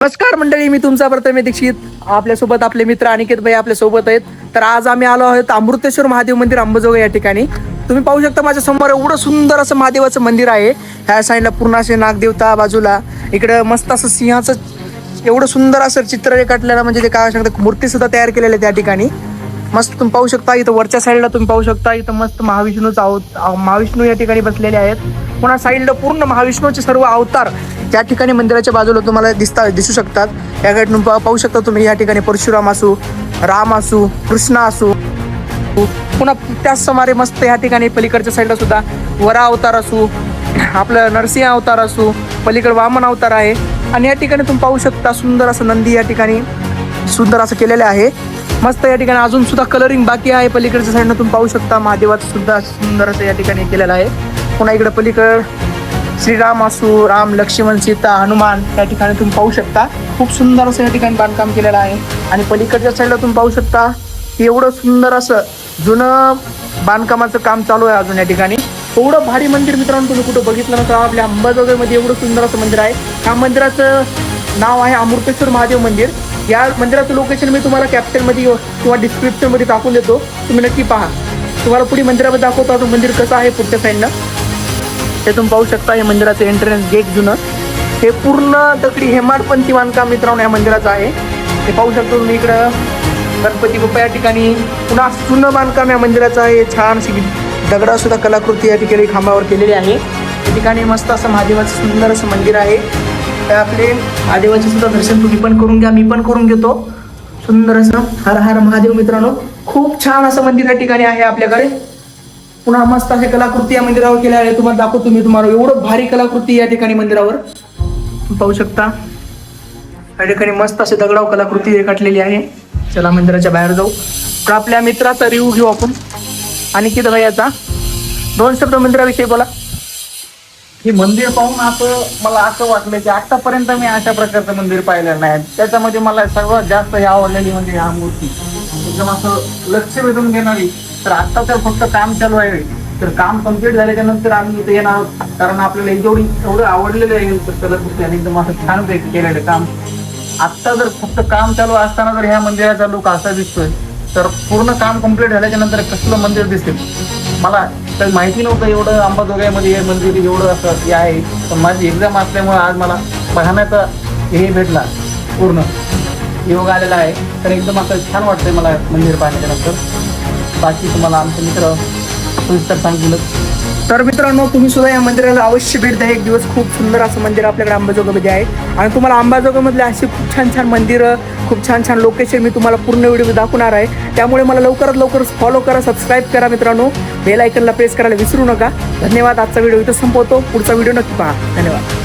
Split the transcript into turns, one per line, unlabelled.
नमस्कार मंडळी, मी तुमचा प्रथमेश दीक्षित. आपल्यासोबत आपले मित्र अनिकेत भाई आपल्या सोबत आहेत. तर आज आम्ही आलो आहोत अमृतेश्वर महादेव मंदिर अंबाजोगाई या ठिकाणी. तुम्ही पाहू शकता माझ्या समोर एवढं सुंदर असं महादेवाचं मंदिर आहे. ह्या साईडला पूर्ण असे नागदेवता, बाजूला इकडं मस्त असं सिंहाचं एवढं सुंदर असं चित्र रेखाटलेलं, म्हणजे ते काय सांगतात मूर्ती सुद्धा तयार केलेल्या त्या ठिकाणी. मस्त तुम्ही पाहू शकता. इथं वरच्या साईडला तुम्ही पाहू शकता, इथं मस्त महाविष्णू या ठिकाणी बसलेले आहेत. पुन्हा साईडला पूर्ण महाविष्णूचे सर्व अवतार त्या ठिकाणी मंदिराच्या बाजूला तुम्हाला दिसू शकतात. याकडे तुम्ही पाहू शकता. तुम्ही या ठिकाणी परशुराम असू, राम असू, कृष्ण असू, पुन्हा त्याच समारे मस्त या ठिकाणी पलीकडच्या साईडला सुद्धा वरा अवतार असू, आपलं नरसिंह अवतार असू, पलीकडे वामन अवतार आहे. आणि या ठिकाणी तुम्ही पाहू शकता सुंदर असं नंदी या ठिकाणी सुंदर असं केलेलं आहे. मस्त या ठिकाणी अजून सुद्धा कलरिंग बाकी आहे. पलीकडच्या साईडनं तुम्ही पाहू शकता महादेवाचं सुद्धा सुंदर असं या ठिकाणी केलेलं आहे. पुन्हा इकडे पलीकड श्रीराम असू, राम, लक्ष्मण, सीता, हनुमान या ठिकाणी तुम्ही पाहू शकता. खूप सुंदर असं या ठिकाणी बांधकाम केलेलं आहे. आणि पलीकडच्या साईडला तुम्ही पाहू शकता एवढं सुंदर असं जुनं बांधकामाचं काम चालू आहे अजून या ठिकाणी. एवढं भारी मंदिर मित्रांनो, तुम्ही कुठं बघितलं नसतं. आपल्या अंबाजोगाईमध्ये एवढं सुंदर असं मंदिर आहे. ह्या मंदिराचं नाव आहे अमृतेश्वर महादेव मंदिर. या मंदिराचं लोकेशन मी तुम्हाला कॅप्शनमध्ये किंवा डिस्क्रिप्शनमध्ये टाकून देतो, तुम्ही नक्की पहा. तुम्हाला पुढे मंदिरामध्ये दाखवतो आता मंदिर कसं आहे पुढच्या साईडनं. हे तुम्ही पाहू शकता. हे मंदिराचं एंट्रन्स गेट जुनं, हे पूर्ण दगडी हेमाडपंथी बांधकाम मित्रांनो या मंदिराचं आहे. हे पाहू शकतो तुम्ही. इकडं गणपती बाप्पा या ठिकाणी. पुन्हा जुनं बांधकाम या मंदिराचं आहे. छान अशी दगडा सुद्धा कलाकृती या ठिकाणी खांबावर केलेली आहे. या ठिकाणी मस्त असं महादेवाचं सुंदर असं मंदिर आहे. आपले महादेवाचे सुद्धा दर्शन तुम्ही पण करून घ्या, मी पण करून घेतो. सुंदर असं हर हर महादेव मित्रांनो. खूप छान असं मंदिर या ठिकाणी आहे आपल्याकडे. पुन्हा मस्त असे कलाकृती या मंदिरावर केल्या आहे. तुम्हाला दाखवतो मी तुम्हाला. एवढं भारी कलाकृती या ठिकाणी मंदिरावर पाहू शकता. या ठिकाणी मस्त असे दगडाव कलाकृती रेखाटलेली आहे. चला मंदिराच्या बाहेर जाऊ. तर आपल्या मित्राचा रिव्ह्यू घेऊ आपण. अनिकेत भैयाचा 2 शब्द मंदिराविषयी बोला.
हे मंदिर पाहून मला असं वाटलं की आतापर्यंत मी अशा प्रकारचं मंदिर पाहिलं नाही. त्याच्यामध्ये मला सर्वात जास्त हे आवडलेली म्हणजे ह्या मूर्ती एकदम असं लक्ष वेधून घेणारी. तर आता तर फक्त काम चालू आहे. तर काम कम्प्लीट झाल्याच्या नंतर आम्ही इथे येणार आहोत, कारण आपल्याला एवढं आवडलेलं आहे कलाकृती आणि एकदम असं छान केलेलं काम. आत्ता जर फक्त काम चालू असताना जर ह्या मंदिराचा लुक असा दिसतोय, तर पूर्ण काम कम्प्लीट झाल्याच्या नंतर कसलं मंदिर दिसेल मला काही माहिती नव्हतं. एवढं अंबाजोगाईमध्ये हे मंदिर एवढं असं हे आहे. पण माझी एक्झाम असल्यामुळे आज मला पाहण्याचा हे भेटला, पूर्ण योग आलेला आहे. तर एकदम असं छान वाटतंय मला मंदिर पाहण्याच्या नंतर. बाकी तुम्हाला आमचे मित्र सविस्तर सांगतीलच.
तर मित्रांनो, तुम्ही सुद्धा या मंदिराला अवश्य भेट द्या एक दिवस. खूप सुंदर असं मंदिर आपल्याकडे अंबाजोगाईमध्ये आहे. आणि तुम्हाला अंबाजोगाईमधले अशी खूप छान छान मंदिरं, खूप छान छान लोकेशन मी तुम्हाला पूर्ण व्हिडिओ दाखवणार आहे. त्यामुळे मला लवकरात लवकर फॉलो करा, सबस्क्राईब करा मित्रांनो. बेल आयकनला प्रेस करायला विसरू नका. धन्यवाद. आजचा व्हिडिओ इथं संपवतो. पुढचा व्हिडिओ नक्की पहा. धन्यवाद.